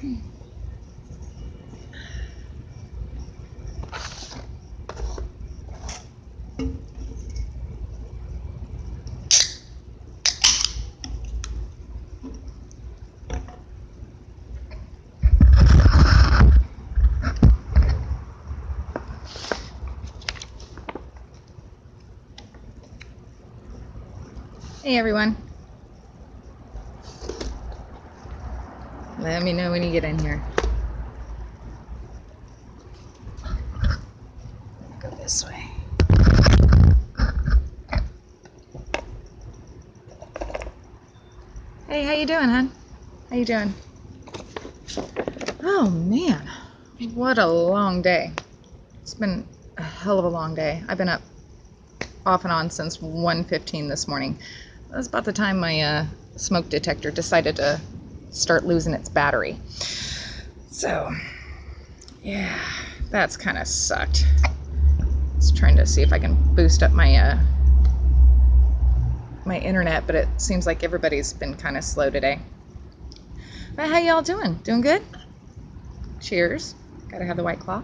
Hey everyone. Let me know when you get in here. Go this way. Hey, how you doing, hon? How you doing? Oh man, what a long day. It's been a hell of a long day. I've been up off and on since 1:15 this morning. That's about the time my smoke detector decided to start losing its battery. So, yeah, that's kind of sucked. Just trying to see if I can boost up my my internet, but it seems like everybody's been kind of slow today. But how y'all doing? Doing good? Cheers. Gotta have the White Claw.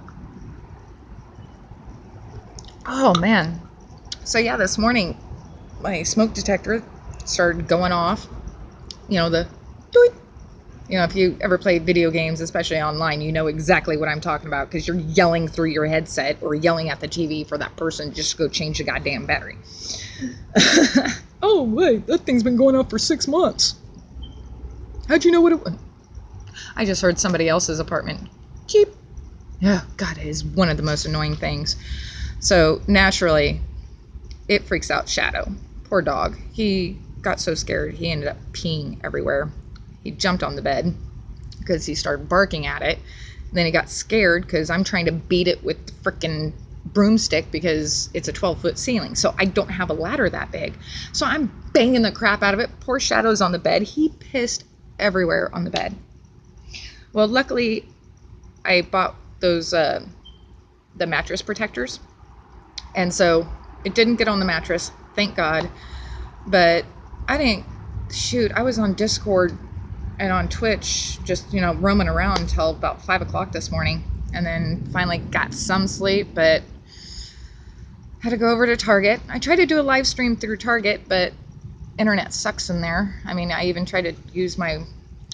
Oh man. So yeah, this morning my smoke detector started going off. You know, the doot. You know, if you ever play video games, especially online, you know exactly what I'm talking about because you're yelling through your headset or yelling at the TV for that person just to go change the goddamn battery. Oh, wait, that thing's been going off for 6 months. How'd you know what it was? I just heard somebody else's apartment. Cheep. Oh, God, it is one of the most annoying things. So, naturally, it freaks out Shadow. Poor dog. He got so scared, he ended up peeing everywhere. He jumped on the bed because he started barking at it. Then he got scared because I'm trying to beat it with the frickin' broomstick because it's a 12-foot ceiling. So I don't have a ladder that big. So I'm banging the crap out of it. Poor Shadow's on the bed. He pissed everywhere on the bed. Well, luckily, I bought those, the mattress protectors. And so it didn't get on the mattress, thank God. But I didn't, shoot, I was on Discord and on Twitch, just, you know, roaming around until about 5 o'clock this morning. And then finally got some sleep, but had to go over to Target. I tried to do a live stream through Target, but internet sucks in there. I mean, I even tried to use my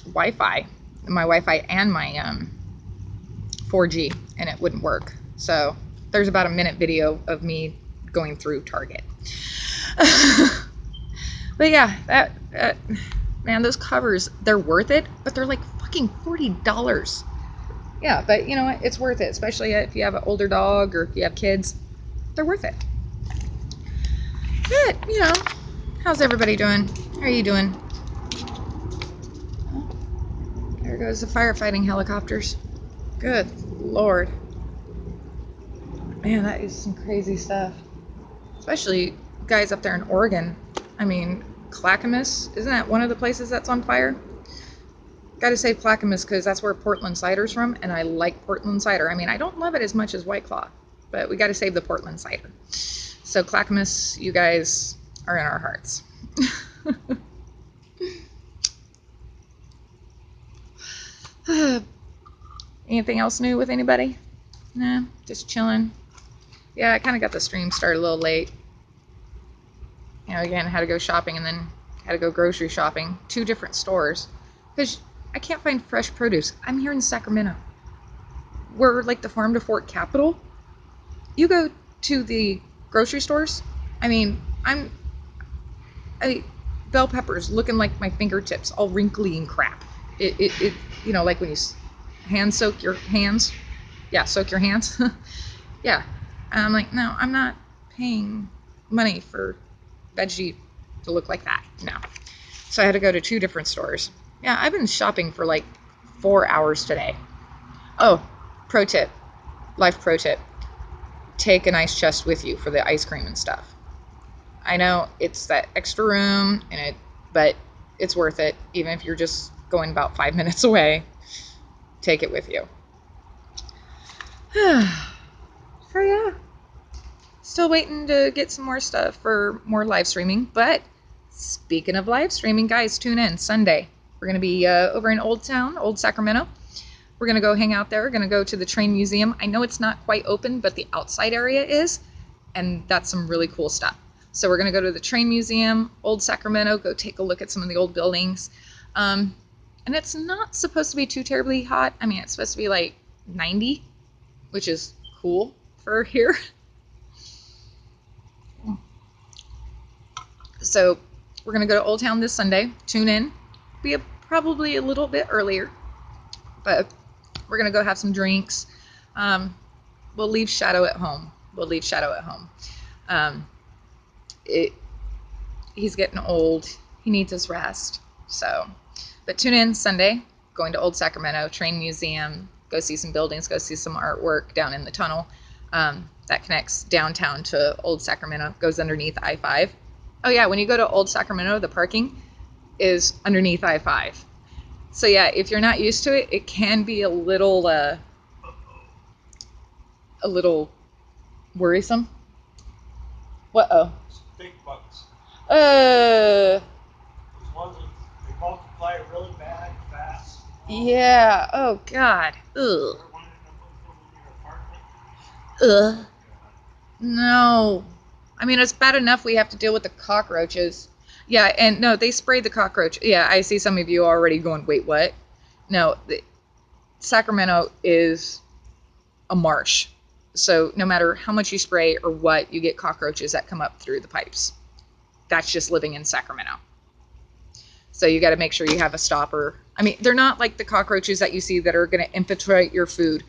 Wi-Fi and my 4G, and it wouldn't work. So there's about a minute video of me going through Target. But yeah, that man, those covers, they're worth it, but they're like fucking $40. Yeah, but you know what? It's worth it, especially if you have an older dog or if you have kids. They're worth it. But, you know, how's everybody doing? How are you doing? There goes the firefighting helicopters. Good Lord. Man, that is some crazy stuff. Especially guys up there in Oregon. I mean, Clackamas, isn't that one of the places that's on fire? Gotta say Clackamas because that's where Portland cider's from, and I like Portland cider. I mean, I don't love it as much as White Claw, but we gotta save the Portland cider. So Clackamas, you guys are in our hearts. Anything else new with anybody? Nah, just chilling. Yeah, I kind of got the stream started a little late. You know, again, had to go shopping and then had to go grocery shopping. 2 different stores. Because I can't find fresh produce. I'm here in Sacramento. We're like the farm to fork capital. You go to the grocery stores, I mean, bell peppers looking like my fingertips, all wrinkly and crap. It you know, like when you hand soak your hands. Yeah, soak your hands. Yeah. And I'm like, no, I'm not paying money for veggie to look like that. No. So I had to go to 2 different stores. Yeah, I've been shopping for like 4 hours today. Oh, pro tip. Life pro tip. Take an ice chest with you for the ice cream and stuff. I know it's that extra room but it's worth it. Even if you're just going about 5 minutes away, take it with you. So yeah, still waiting to get some more stuff for more live streaming. But speaking of live streaming, guys, tune in Sunday. We're gonna be over in Old Sacramento. We're going to go hang out there. We're going to go to the train museum. I know it's not quite open, but the outside area is, and that's some really cool stuff. So we're going to go to the train museum, Old Sacramento, go take a look at some of the old buildings. And it's not supposed to be too terribly hot. I mean, it's supposed to be like 90, which is cool for here. So we're going to go to Old Town this Sunday. Tune in. Be probably a little bit earlier, but we're going to go have some drinks. We'll leave Shadow at home. He's getting old. He needs his rest. So, but tune in Sunday, going to Old Sacramento, train museum, go see some buildings, go see some artwork down in the tunnel that connects downtown to Old Sacramento, goes underneath I-5. Oh yeah, when you go to Old Sacramento, the parking is underneath I-5. So yeah, if you're not used to it, it can be a little worrisome. What? Big bugs. Uh. As long as they multiply really bad, fast. Yeah. Oh God. Ugh. Ugh. No. I mean, it's bad enough we have to deal with the cockroaches. Yeah, and no, they sprayed the cockroach. Yeah, I see some of you already going, wait, what? No, Sacramento is a marsh. So no matter how much you spray or what, you get cockroaches that come up through the pipes. That's just living in Sacramento. So you got to make sure you have a stopper. I mean, they're not like the cockroaches that you see that are going to infiltrate your food.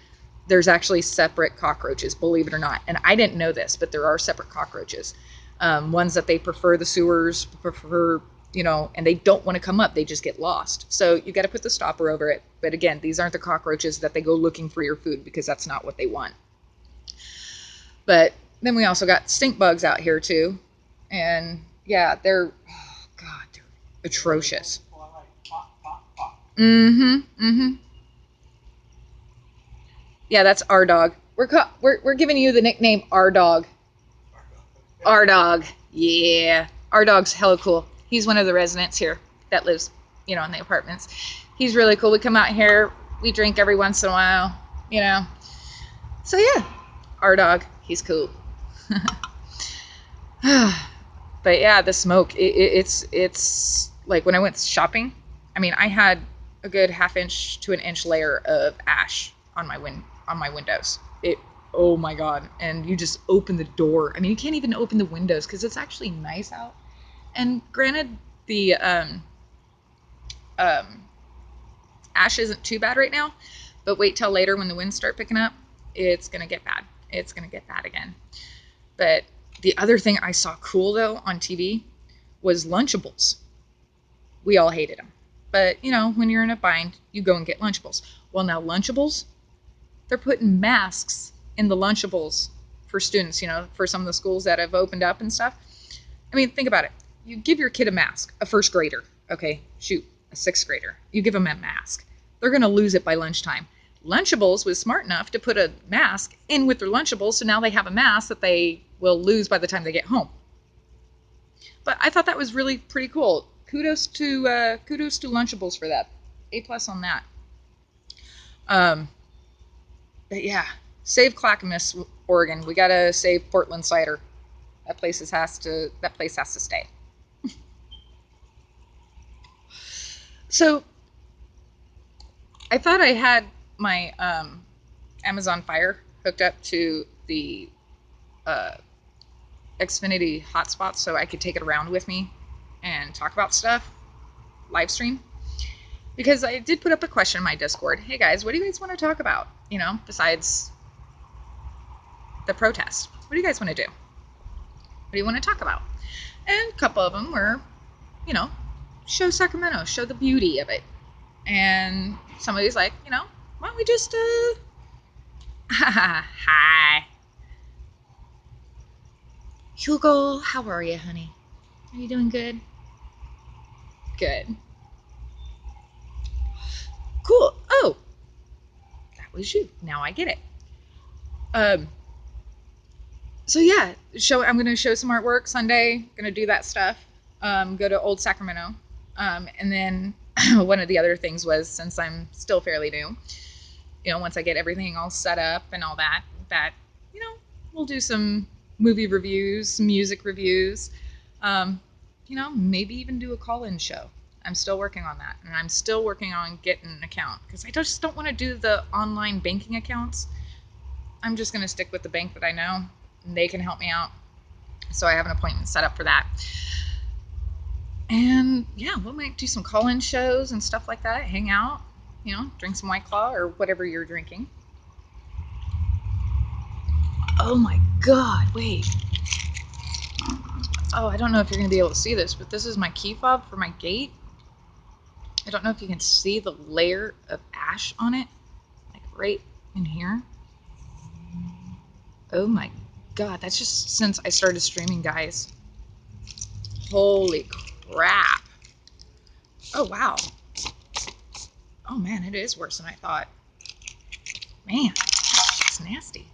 There's actually separate cockroaches, believe it or not. And I didn't know this, but there are separate cockroaches. Ones that they prefer the sewers, and they don't want to come up. They just get lost. So you got to put the stopper over it. But again, these aren't the cockroaches that they go looking for your food, because that's not what they want. But then we also got stink bugs out here too. And yeah, they're atrocious. Yeah, that's our dog. We're giving you the nickname our dog. Our dog. Yeah. Our dog's hella cool. He's one of the residents here that lives, in the apartments. He's really cool. We come out here, we drink every once in a while, So yeah, our dog, he's cool. But yeah, the smoke, it's like when I went shopping, I mean, I had a good 1/2 inch to 1 inch layer of ash on my windows. Oh my God. And you just open the door. I mean, you can't even open the windows because it's actually nice out. And granted, the ash isn't too bad right now, but wait till later when the winds start picking up, it's going to get bad. It's going to get bad again. But the other thing I saw cool, though, on TV was Lunchables. We all hated them. But, when you're in a bind, you go and get Lunchables. Well, now Lunchables, they're putting masks in the Lunchables for students, for some of the schools that have opened up and stuff. I mean, think about it. You give your kid a mask, a first grader, okay, shoot, a 6th grader. You give them a mask. They're going to lose it by lunchtime. Lunchables was smart enough to put a mask in with their Lunchables, so now they have a mask that they will lose by the time they get home. But I thought that was really pretty cool. Kudos to Lunchables for that. A+ on that. But yeah, save Clackamas, Oregon. We gotta save Portland cider. That place has to stay. So I thought I had my Amazon Fire hooked up to the Xfinity hotspot so I could take it around with me and talk about stuff, live stream. Because I did put up a question in my Discord. Hey guys, what do you guys want to talk about? Besides the protest. What do you guys want to do? What do you want to talk about? And a couple of them were, show Sacramento, show the beauty of it. And somebody's like, why don't we just, hi. Hugo, how are you, honey? Are you doing good? Good. Cool. Oh, that was you. Now I get it. So yeah, I'm going to show some artwork Sunday. Going to do that stuff. Go to Old Sacramento. And then one of the other things was, since I'm still fairly new, once I get everything all set up and all that, we'll do some movie reviews, some music reviews, maybe even do a call-in show. I'm still working on that, and I'm still working on getting an account because I just don't want to do the online banking accounts. I'm just going to stick with the bank that I know, and they can help me out. So I have an appointment set up for that. And yeah, we might do some call-in shows and stuff like that, hang out, drink some White Claw or whatever you're drinking. Oh my God, wait. Oh, I don't know if you're going to be able to see this, but this is my key fob for my gate. I don't know if you can see the layer of ash on it, like right in here. Oh my God, that's just since I started streaming, guys. Holy crap. Oh, wow. Oh man, it is worse than I thought. Man, it's nasty.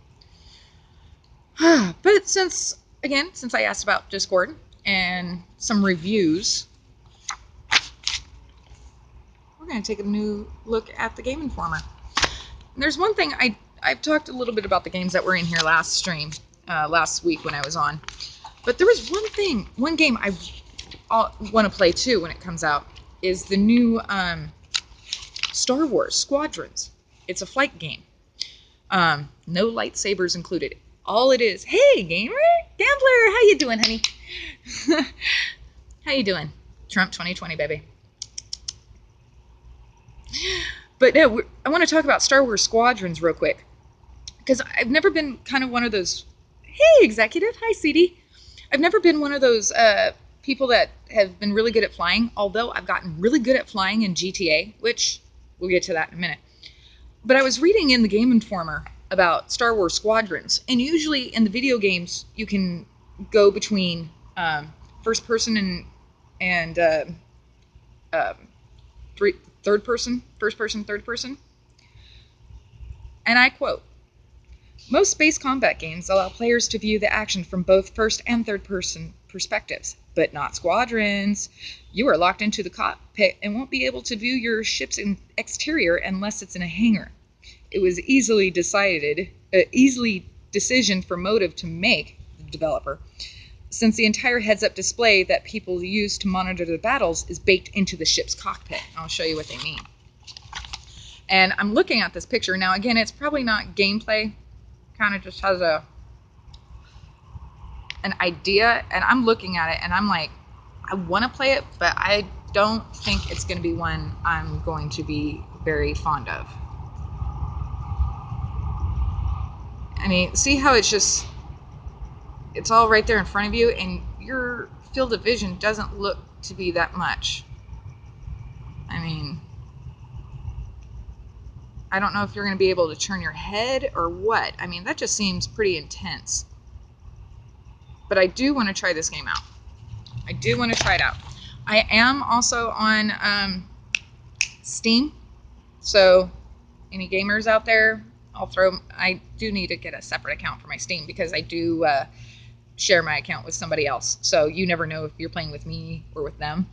But since I asked about Discord and some reviews, we're going to take a new look at the Game Informer. And there's one thing, I've talked a little bit about the games that were in here last week when I was on. But there was one game I want to play too when it comes out, is the new Star Wars Squadrons. It's a flight game. No lightsabers included. All it is, hey gamer, gambler, how you doing, honey? How you doing? Trump 2020, baby. But no, I want to talk about Star Wars Squadrons real quick, because I've never been kind of one of those, hey executive, hi CD. I've never been one of those people that have been really good at flying, although I've gotten really good at flying in GTA, which we'll get to that in a minute. But I was reading in the Game Informer about Star Wars Squadrons, and usually in the video games you can go between first person and third person, first person, third person. And I quote, "Most space combat games allow players to view the action from both first and third person perspectives, but not Squadrons. You are locked into the cockpit and won't be able to view your ship's exterior unless it's in a hangar. It was easily decision for motive to make, the developer, since the entire heads-up display that people use to monitor the battles is baked into the ship's cockpit." I'll show you what they mean. And I'm looking at this picture. Now, again, it's probably not gameplay. Kind of just has an idea. And I'm looking at it, and I'm like, I want to play it, but I don't think it's going to be one I'm going to be very fond of. I mean, see how it's all right there in front of you, and your field of vision doesn't look to be that much. I mean, I don't know if you're going to be able to turn your head or what. I mean, that just seems pretty intense. But I do want to try this game out. I do want to try it out. I am also on Steam, so any gamers out there, I do need to get a separate account for my Steam, because I do share my account with somebody else. So you never know if you're playing with me or with them.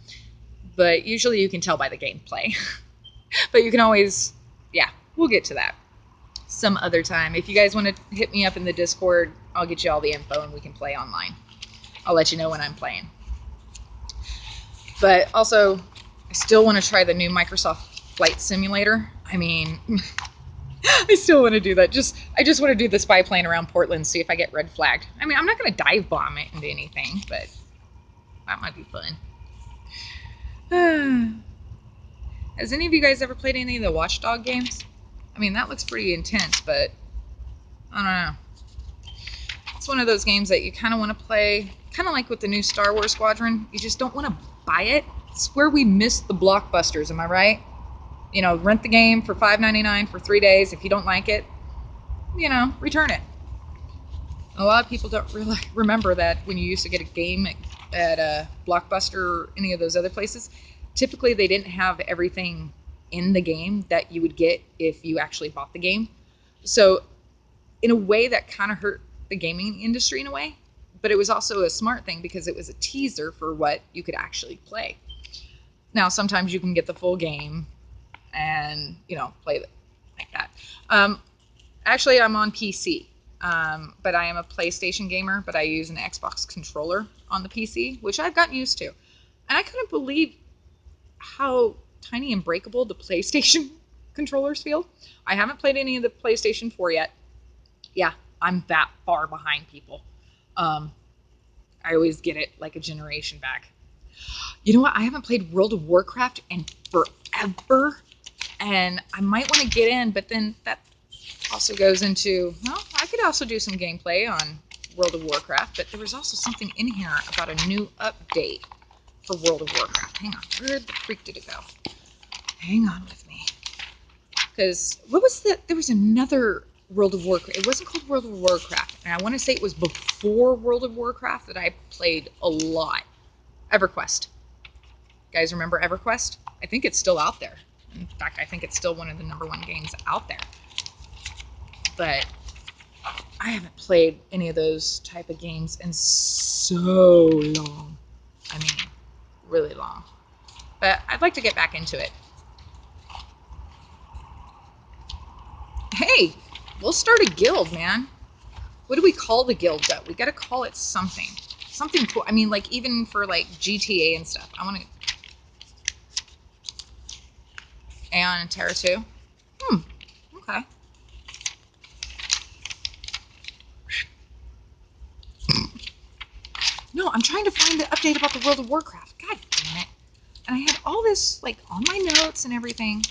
But usually you can tell by the gameplay. But you can always, yeah, we'll get to that some other time. If you guys want to hit me up in the Discord, I'll get you all the info and we can play online. I'll let you know when I'm playing. But also, I still want to try the new Microsoft Flight Simulator. I mean, I still want to do that. I just want to do the spy plane around Portland, see if I get red flagged. I mean, I'm not going to dive bomb it into anything, but that might be fun. Has any of you guys ever played any of the Watchdog games? I mean, that looks pretty intense, but I don't know. It's one of those games that you kind of want to play, kind of like with the new Star Wars Squadron. You just don't want to buy it. It's where we missed the blockbusters, am I right? You know, rent the game for $5.99 for 3 days. If you don't like it, return it. A lot of people don't really remember that when you used to get a game at a Blockbuster or any of those other places, typically they didn't have everything in the game that you would get if you actually bought the game. So in a way that kind of hurt the gaming industry in a way, but it was also a smart thing because it was a teaser for what you could actually play. Now, sometimes you can get the full game and, play it like that. Actually, I'm on PC, but I am a PlayStation gamer, but I use an Xbox controller on the PC, which I've gotten used to. And I couldn't believe how tiny and breakable the PlayStation controllers feel. I haven't played any of the PlayStation 4 yet. Yeah, I'm that far behind people. I always get it like a generation back. You know what? I haven't played World of Warcraft in forever, and I might want to get in, but then that also goes into, well, I could also do some gameplay on World of Warcraft, but there was also something in here about a new update for World of Warcraft. Hang on, where the freak did it go? Hang on with me. Because what was there was another World of Warcraft. It wasn't called World of Warcraft, and I want to say it was before World of Warcraft that I played a lot. EverQuest. You guys remember EverQuest? I think it's still out there. In fact, I think it's still one of the #1 games out there. But I haven't played any of those type of games in so long. I mean, really long. But I'd like to get back into it. Hey, we'll start a guild, man. What do we call the guild, though? We gotta call it something. Something cool. I mean, like, even for, like, GTA and stuff. I want to... Aeon and Terra 2? Okay. No, I'm trying to find the update about the World of Warcraft. God damn it. And I had all this, like, on my notes and everything.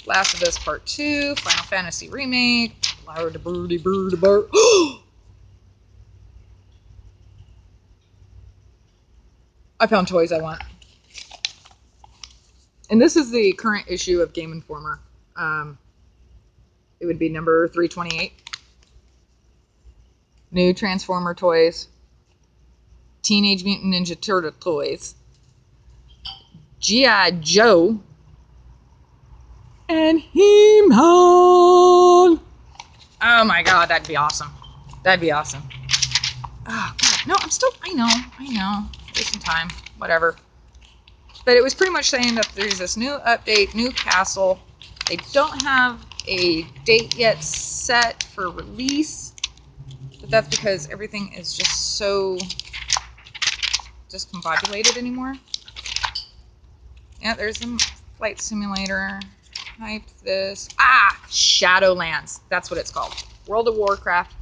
Last of Us Part 2, Final Fantasy Remake, Flower de Birdie Bird Bird. I found toys I want. And this is the current issue of Game Informer. It would be number 328. New Transformer toys. Teenage Mutant Ninja Turtle toys. G.I. Joe. And He-Man. Oh my god, that'd be awesome. That'd be awesome. Oh god, no, I know. Wasting time, whatever. But it was pretty much saying that there's this new update, new castle. They don't have a date yet set for release, but that's because everything is just so discombobulated anymore. Yeah, there's a flight simulator. Type this. Shadowlands. That's what it's called. World of Warcraft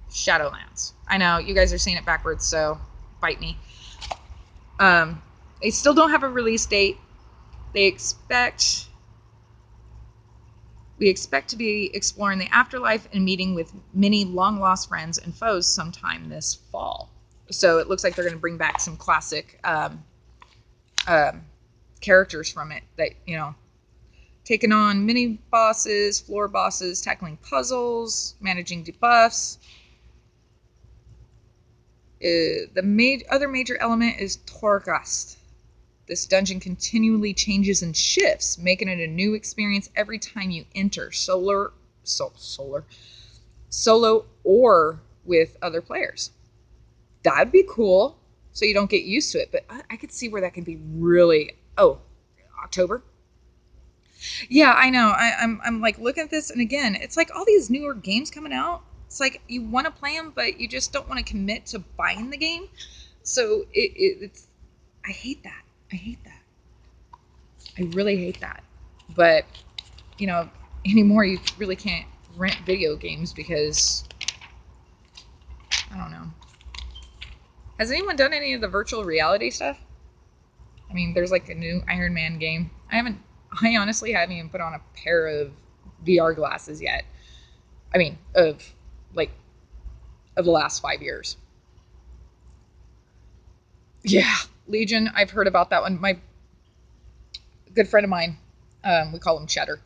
Shadowlands. I know, you guys are seeing it backwards, so bite me. They still don't have a release date. We expect to be exploring the afterlife and meeting with many long-lost friends and foes sometime this fall. So it looks like they're going to bring back some classic characters from it that, you know, taking on mini bosses, floor bosses, tackling puzzles, managing debuffs. The other major element is Torghast. This dungeon continually changes and shifts, making it a new experience every time you enter, solo or with other players. That'd be cool, so you don't get used to it. But I could see where that could be really... Oh, October? Yeah, I know. I'm like looking at this, and again, it's like all these newer games coming out. It's like you want to play them, but you just don't want to commit to buying the game. So it's... I hate that. I really hate that. But, you know, anymore you really can't rent video games because, I don't know. Has anyone done any of the virtual reality stuff? I mean, there's like a new Iron Man game. I honestly haven't even put on a pair of VR glasses yet. I mean, of the last 5 years. Yeah, Legion, I've heard about that one. My good friend of mine, we call him Cheddar.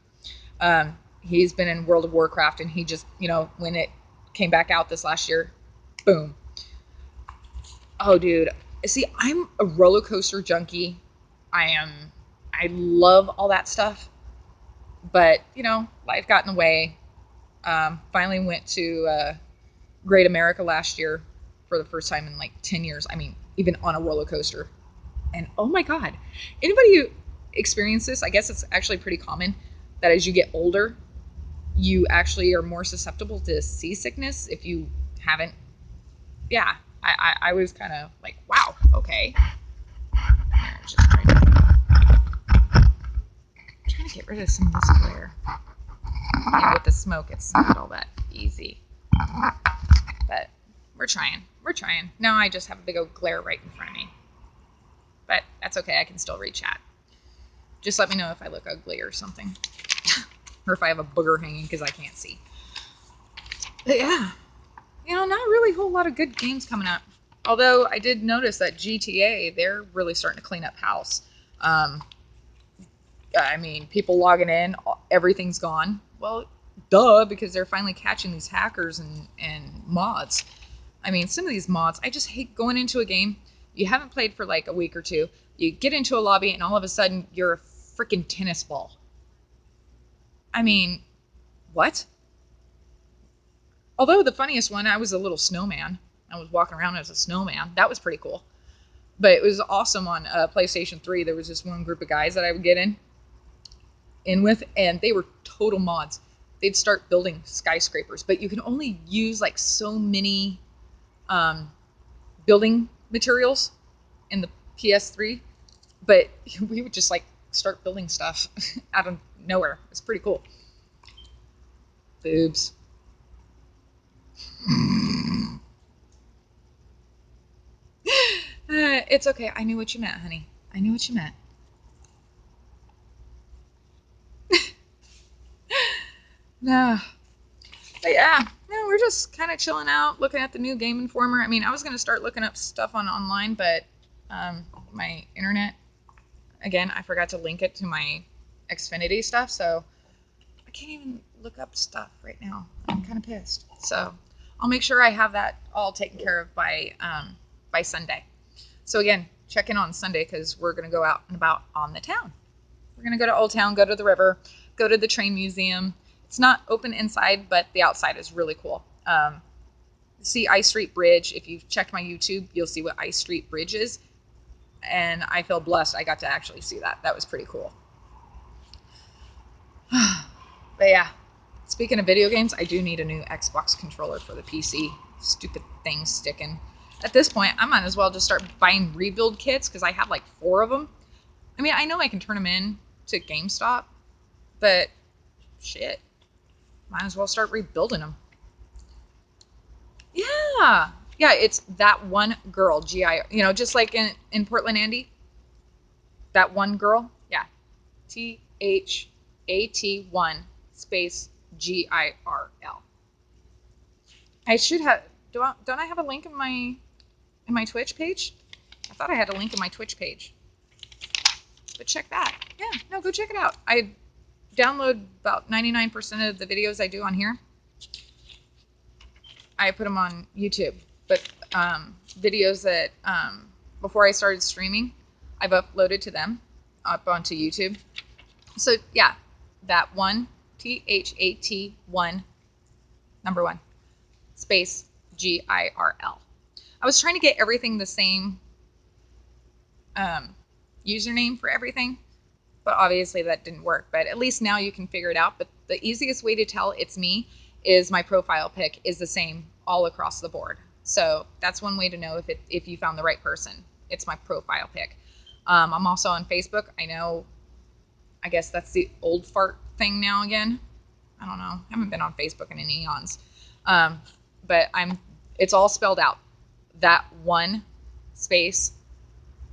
He's been in World of Warcraft, and he just, you know, when it came back out this last year, boom. Oh, dude. See, I'm a roller coaster junkie. I love all that stuff. But, you know, life got in the way. Finally went to Great America last year for the first time in like 10 years. I mean, even on a roller coaster. And oh my God. Anybody who experienced this, I guess it's actually pretty common. that as you get older, you actually are more susceptible to seasickness if you haven't. Yeah, I was kind of like, wow, okay. Here, just trying to get rid of some of this glare. And with the smoke, it's not all that easy. But we're trying. We're trying. Now I just have a big old glare right in front of me. But that's okay. I can still read chat. Just let me know if I look ugly or something. Or if I have a booger hanging because I can't see. But yeah. You know, not really a whole lot of good games coming up. Although I did notice that GTA, they're really starting to clean up house. I mean, people logging in, everything's gone. Well, duh, because they're finally catching these hackers and mods. I mean, some of these mods, I just hate going into a game. You haven't played for like a week or two. You get into a lobby and all of a sudden you're a freaking tennis ball. I mean, what? Although the funniest one, I was a little snowman. I was walking around as a snowman. That was pretty cool. But it was awesome on PlayStation 3. There was this one group of guys that I would get in with, and they were total mods. They'd start building skyscrapers, but you can only use like so many building materials in the PS3. But we would just like start building stuff out of nowhere. It's pretty cool. Boobs. It's okay. I knew what you meant, honey. I knew what you meant. No. But yeah, no, we're just kind of chilling out, looking at the new Game Informer. I mean, I was going to start looking up stuff on online, but my internet, again, I forgot to link it to my Xfinity stuff, so I can't even look up stuff right now. I'm kind of pissed. So I'll make sure I have that all taken care of by Sunday. So again, check in on Sunday because we're going to go out and about on the town. We're going to go to Old Town, go to the river, go to the train museum. It's not open inside, but the outside is really cool. See I Street Bridge. If you've checked my YouTube, you'll see what I Street Bridge is. And I feel blessed I got to actually see that. That was pretty cool. But yeah, speaking of video games, I do need a new Xbox controller for the PC. Stupid thing sticking. At this point, I might as well just start buying rebuild kits because I have like 4 of them. I mean, I know I can turn them in to GameStop, but shit, might as well start rebuilding them. Yeah, it's That1 Gurl, G-I, just like in Portland, Andy. That1 Gurl, yeah, THAT1 space GIRL. I should have. Don't I have a link in my Twitch page? I thought I had a link in my Twitch page. But check that. Yeah, no, go check it out. I download about 99% of the videos I do on here. I put them on YouTube, but videos that before I started streaming, I've uploaded to them up onto YouTube. So yeah, That1 THAT1 number 1 space GIRL. I was trying to get everything the same username for everything, but obviously that didn't work. But at least now you can figure it out. But the easiest way to tell it's me is my profile pic is the same all across the board. So that's one way to know if you found the right person. It's my profile pic. I'm also on Facebook. I guess that's the old fart thing now again. I don't know. I haven't been on Facebook in eons. But it's all spelled out. That1 space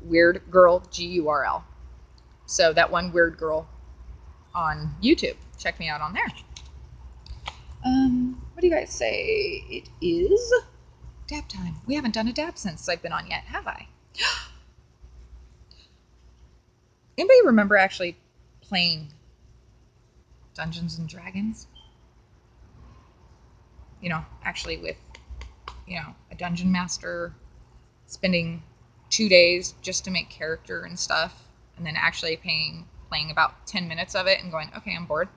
weird girl, GURL. So That1 Gurl on YouTube. Check me out on there. What do you guys say? It is dab time. We haven't done a dab since I've been on yet, have I? Anybody remember actually playing Dungeons and Dragons? Actually with, a dungeon master, spending 2 days just to make character and stuff, and then actually playing about 10 minutes of it and going, okay, I'm bored.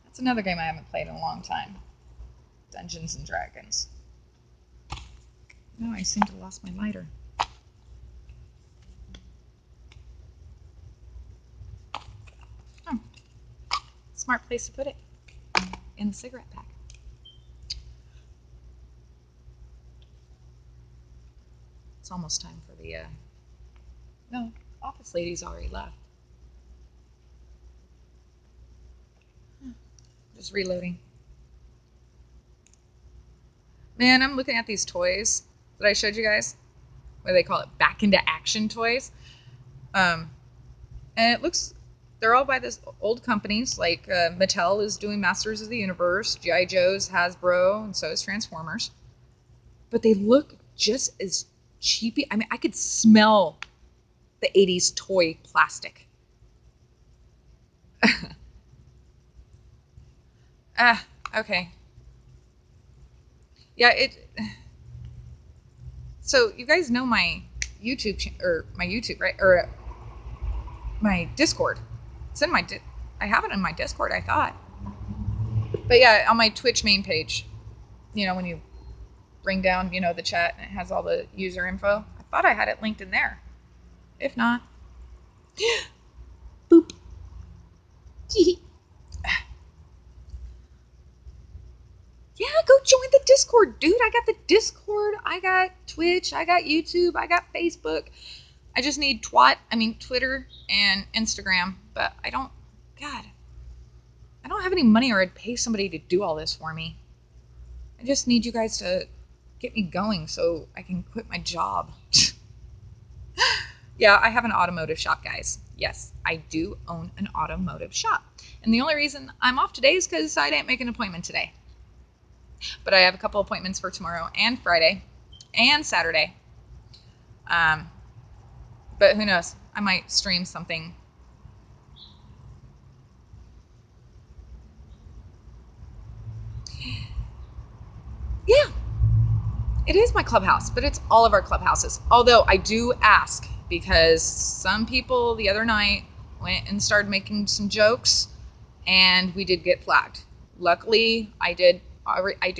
That's another game I haven't played in a long time. Dungeons and Dragons. No, I seem to have lost my lighter. Smart place to put it. In the cigarette pack. It's almost time for the, no, office lady's already left. Just reloading. Man, I'm looking at these toys that I showed you guys. What do they call it? Back into action toys. And it looks, they're all by this old companies. Like Mattel is doing Masters of the Universe. G.I. Joe's, Hasbro, and so is Transformers. But they look just as cheapy. I mean, I could smell the 80s toy plastic. Okay. Yeah, so you guys know my YouTube, right? Or my Discord. It's in I have it in my Discord, I thought. But yeah, on my Twitch main page, when you bring down, the chat and it has all the user info. I thought I had it linked in there. If not, boop. Yeah, go join the Discord, dude. I got the Discord. I got Twitch. I got YouTube. I got Facebook. I just need Twitter and Instagram. But I don't have any money, or I'd pay somebody to do all this for me. I just need you guys to get me going so I can quit my job. Yeah, I have an automotive shop, guys. Yes, I do own an automotive shop. And the only reason I'm off today is because I didn't make an appointment today. But I have a couple appointments for tomorrow and Friday and Saturday. But who knows? I might stream something. Yeah, it is my clubhouse, but it's all of our clubhouses. Although I do ask, because some people the other night went and started making some jokes, and we did get flagged. Luckily, I do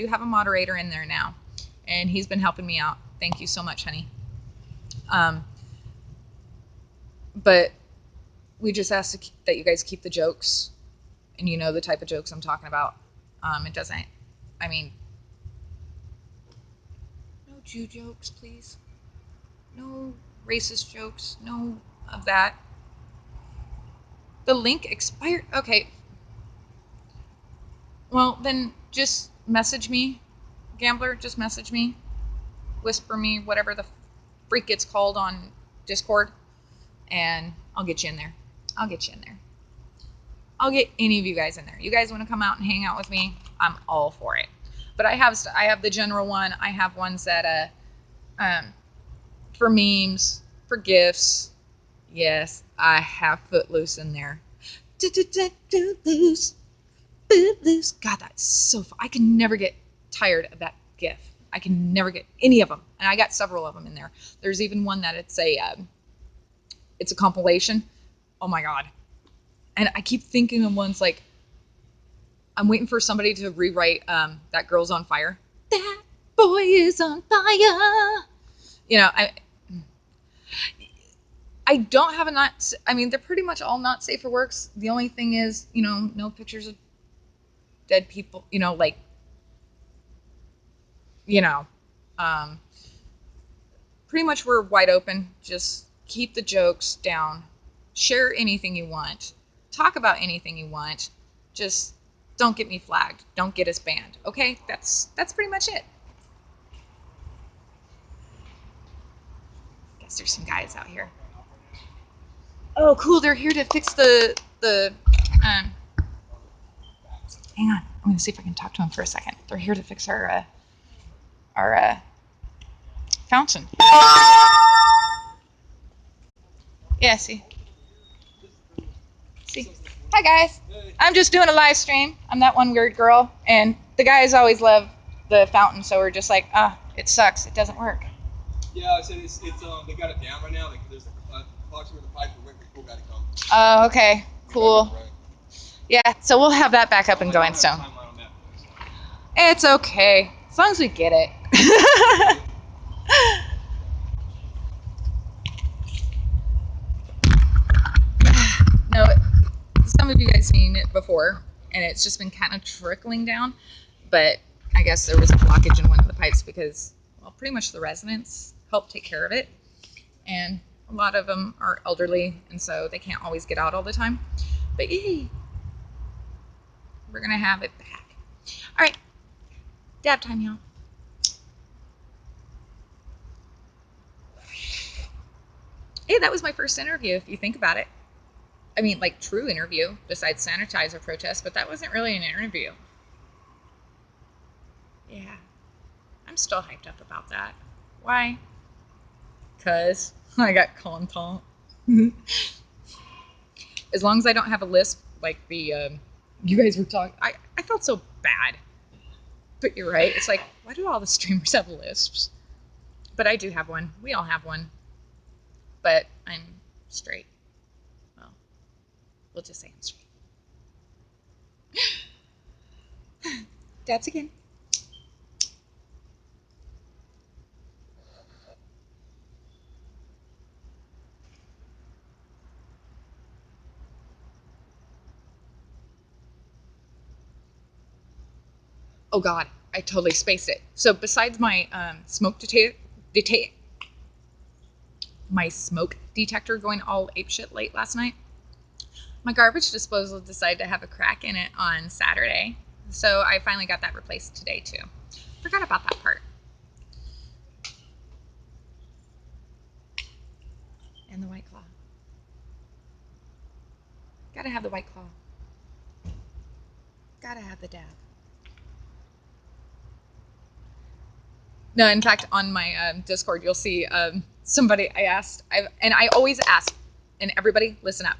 have a moderator in there now, and he's been helping me out. Thank you so much, honey. But we just ask that you guys keep the jokes, and you know the type of jokes I'm talking about. It doesn't, no Jew jokes, please. No racist jokes. No of that. The link expired. Okay. Well, then just message me, Gambler. Just message me. Whisper me, whatever the freak it's called on Discord, and I'll get you in there. I'll get any of you guys in there. You guys want to come out and hang out with me? I'm all for it. But I have the general one. I have ones that for memes, for gifts. Yes, I have Footloose in there. Footloose. God, that's so fun. I can never get tired of that gif. I can never get any of them, and I got several of them in there. There's even one that it's a compilation. Oh my god! And I keep thinking of ones like, I'm waiting for somebody to rewrite That Girl's on Fire. That boy is on fire. I don't have they're pretty much all not safe for works. The only thing is, no pictures of dead people, pretty much we're wide open. Just keep the jokes down. Share anything you want. Talk about anything you want. Just don't get me flagged. Don't get us banned. Okay? That's pretty much it. Guess there's some guys out here. Oh, cool. They're here to fix the hang on. I'm gonna see if I can talk to them for a second. They're here to fix our fountain. Yeah, see. Hi guys. I'm just doing a live stream. I'm that one weird girl, and the guys always love the fountain, so we're just like, it sucks. It doesn't work. Yeah, I said it's they got it down right now. There's a box with the pipe for waiting for the cool guy to come. Oh, okay, cool. Yeah, so we'll have that back up and going soon. It's okay, as long as we get it. No, some of you guys seen it before. and it's just been kind of trickling down. But I guess there was a blockage in one of the pipes because, well, pretty much the residents help take care of it, and a lot of them are elderly, and so they can't always get out all the time. But yay, we're gonna have it back. All right, dab time, y'all. Hey, that was my first interview, if you think about it. I mean, like, true interview, besides sanitizer protest, but that wasn't really an interview. Yeah, I'm still hyped up about that. Why? Because I got content. As long as I don't have a lisp, like the, you guys were talking, I felt so bad. But you're right, it's like, why do all the streamers have lisps? But I do have one. We all have one. But I'm straight. Well, we'll just say I'm straight. Dabs again. Oh God, I totally spaced it. So besides my my smoke detector going all apeshit late last night, my garbage disposal decided to have a crack in it on Saturday. So I finally got that replaced today too. Forgot about that part. And the White Claw. Gotta have the White Claw. Gotta have the dab. No, in fact, on my Discord, you'll see somebody I always ask, and everybody listen up.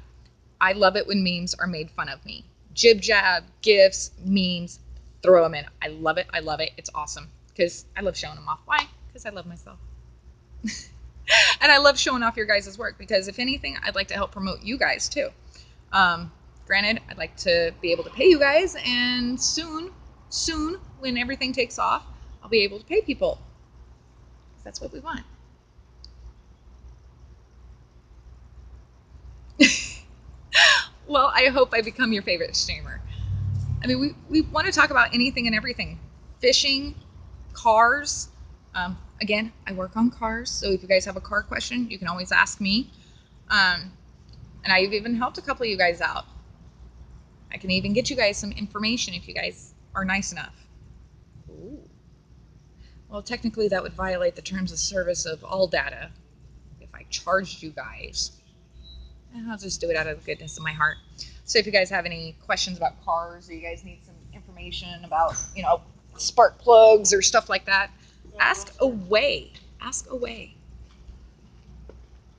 I love it when memes are made fun of me. Jib jab, gifs, memes, throw them in. I love it. I love it. It's awesome because I love showing them off. Why? Because I love myself. And I love showing off your guys' work because if anything, I'd like to help promote you guys too. Granted, I'd like to be able to pay you guys, and soon, when everything takes off, I'll be able to pay people. That's what we want. Well, I hope I become your favorite streamer. I mean, we want to talk about anything and everything. Fishing, cars. Again, I work on cars, so if you guys have a car question, you can always ask me. And I've even helped a couple of you guys out. I can even get you guys some information if you guys are nice enough. Ooh. Well, technically that would violate the terms of service of all data if I charged you guys. And I'll just do it out of the goodness of my heart. So if you guys have any questions about cars, or you guys need some information about, spark plugs or stuff like that, ask away. Ask away.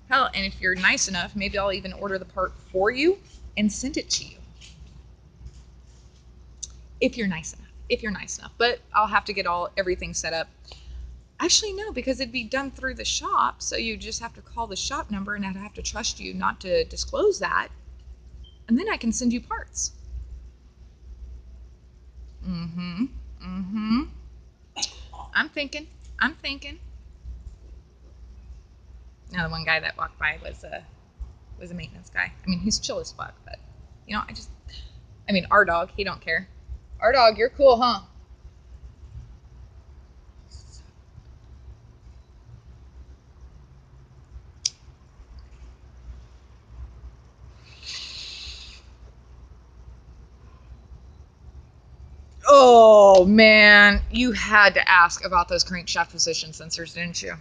Hell, and if you're nice enough, maybe I'll even order the part for you and send it to you. If you're nice enough. If you're nice enough. But I'll have to get everything set up. Actually, no, because it'd be done through the shop, so you just have to call the shop number, and I'd have to trust you not to disclose that. And then I can send you parts. Mm-hmm. Mm-hmm. I'm thinking. Now, the one guy that walked by was a maintenance guy. I mean, he's chill as fuck, but, our dog, he don't care. Our dog, you're cool, huh? Oh, man. You had to ask about those crankshaft position sensors, didn't you?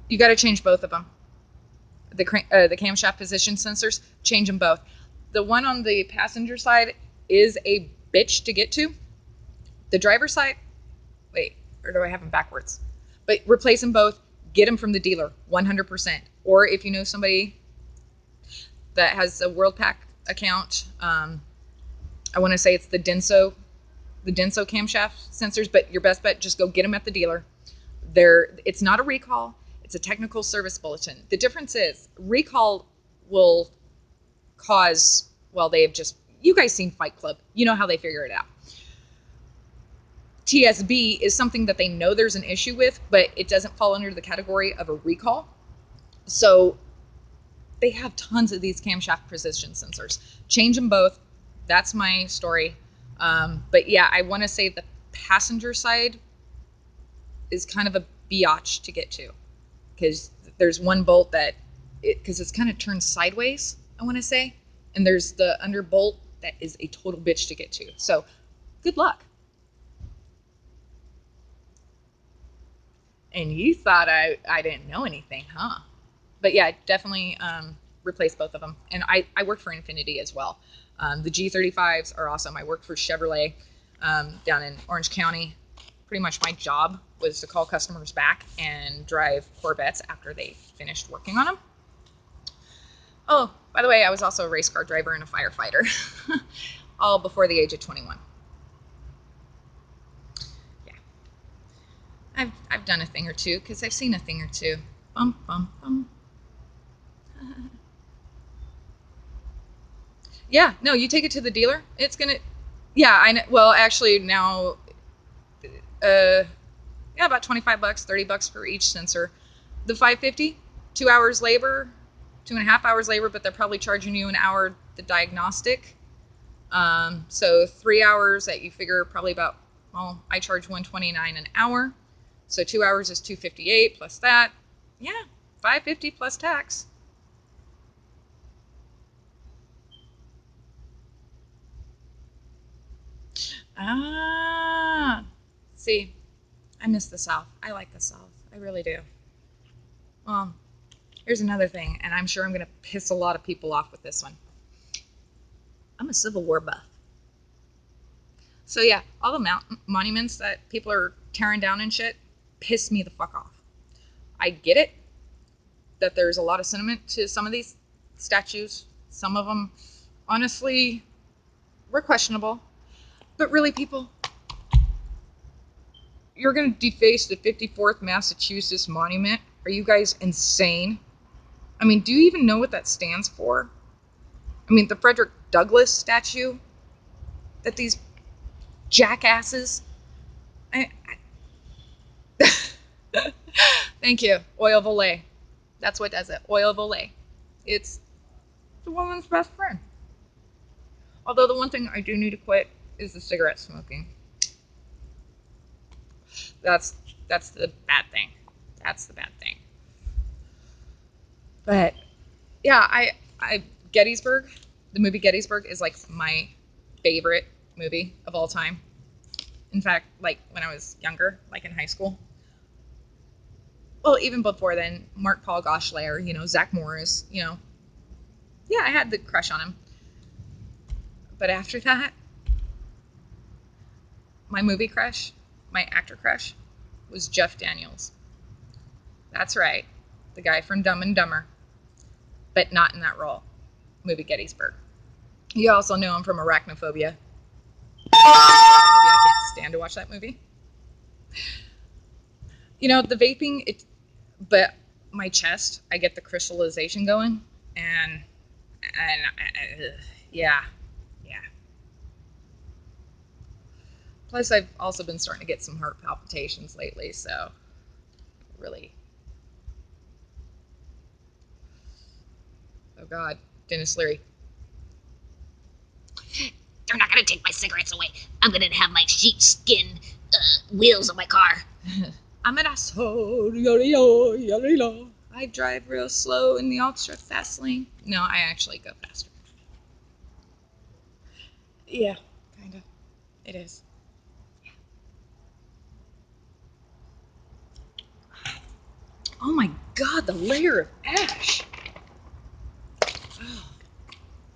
You got to change both of them. The camshaft position sensors, change them both. The one on the passenger side is a bitch to get to. The driver's side, wait, or do I have them backwards? But replace them both. Get them from the dealer, 100%. Or if you know somebody that has a WorldPack account, I want to say it's the Denso camshaft sensors, but your best bet, just go get them at the dealer. It's not a recall. It's a technical service bulletin. The difference is recall will cause, you guys seen Fight Club. You know how they figure it out. TSB is something that they know there's an issue with, but it doesn't fall under the category of a recall. So they have tons of these camshaft precision sensors. Change them both. that's my story. But yeah, I want to say the passenger side is kind of a biatch to get to, because there's one bolt that because it's kind of turned sideways, I want to say, and there's the under bolt that is a total bitch to get to. So good luck. And you thought I didn't know anything, huh? But yeah, definitely replace both of them. And I worked for Infiniti as well. The G35s are awesome. I worked for Chevrolet down in Orange County. Pretty much my job was to call customers back and drive Corvettes after they finished working on them. Oh, by the way, I was also a race car driver and a firefighter, all before the age of 21. Yeah, I've done a thing or two because I've seen a thing or two. Bum, bum, bum. Yeah, no, you take it to the dealer. It's gonna, yeah, I know. Well, actually now, yeah, about $25, $30 for each sensor. The 550, 2 hours labor, 2.5 hours labor, but they're probably charging you an hour the diagnostic. So 3 hours that you figure probably about, well, I charge $129 an hour. So 2 hours is $258 plus that. Yeah, $550 plus tax. Ah, see, I miss the South. I like the South. I really do. Well, here's another thing, and I'm sure I'm going to piss a lot of people off with this one. I'm a Civil War buff. So yeah, all the monuments that people are tearing down and shit piss me the fuck off. I get it that there's a lot of sentiment to some of these statues. Some of them, honestly, were questionable. But really, people, you're going to deface the 54th Massachusetts monument? Are you guys insane? I mean, do you even know what that stands for? I mean, the Frederick Douglass statue that these jackasses... Thank you. Oil of Olay. That's what does it. Oil of Olay. It's the woman's best friend. Although the one thing I do need to quit is the cigarette smoking. That's the bad thing. That's the bad thing. But yeah, I Gettysburg, the movie Gettysburg is like my favorite movie of all time. In fact, like when I was younger, like in high school. Well, even before then, Mark Paul Gosselaar, Zach Morris, yeah, I had the crush on him. But after that, my movie crush, my actor crush, was Jeff Daniels. That's right, the guy from Dumb and Dumber, but not in that role. Movie Gettysburg. You also know him from Arachnophobia. I can't stand to watch that movie. The vaping, but my chest, I get the crystallization going, and yeah. Plus, I've also been starting to get some heart palpitations lately, so really. Oh God, Dennis Leary. They're not gonna take my cigarettes away. I'm gonna have my sheepskin wheels on my car. I'm an asshole. I drive real slow in the ultra fast lane. No, I actually go faster. Yeah, kind of. It is. Oh my God, the layer of ash. Oh,